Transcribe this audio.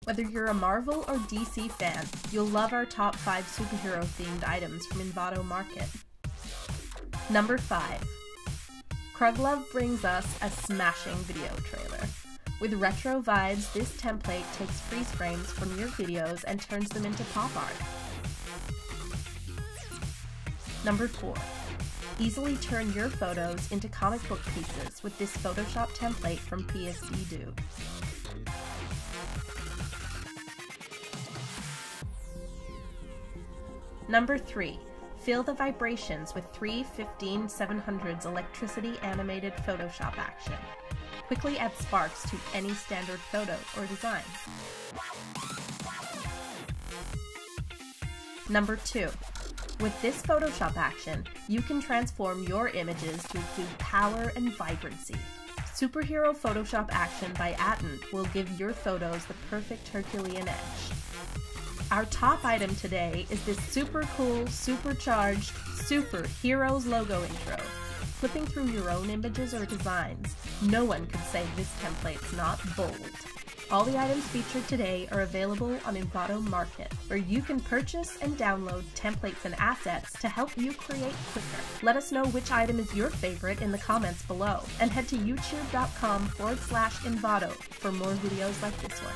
Whether you're a Marvel or DC fan, you'll love our top 5 superhero-themed items from Envato Market. Number 5. Kruglov brings us a smashing video trailer. With retro vibes, this template takes freeze frames from your videos and turns them into pop art. Number 4. Easily turn your photos into comic book pieces with this Photoshop template from PSD Dude. Number 3. Feel the vibrations with 3 15700s electricity animated Photoshop action. Quickly add sparks to any standard photo or design. Number 2. With this Photoshop action, you can transform your images to include power and vibrancy. Superhero Photoshop action by Attent will give your photos the perfect Herculean edge. Our top item today is this super cool, supercharged, Super Heroes logo intro. Flipping through your own images or designs, no one could say this template's not bold. All the items featured today are available on Envato Market, where you can purchase and download templates and assets to help you create quicker. Let us know which item is your favorite in the comments below, and head to youtube.com/Envato for more videos like this one.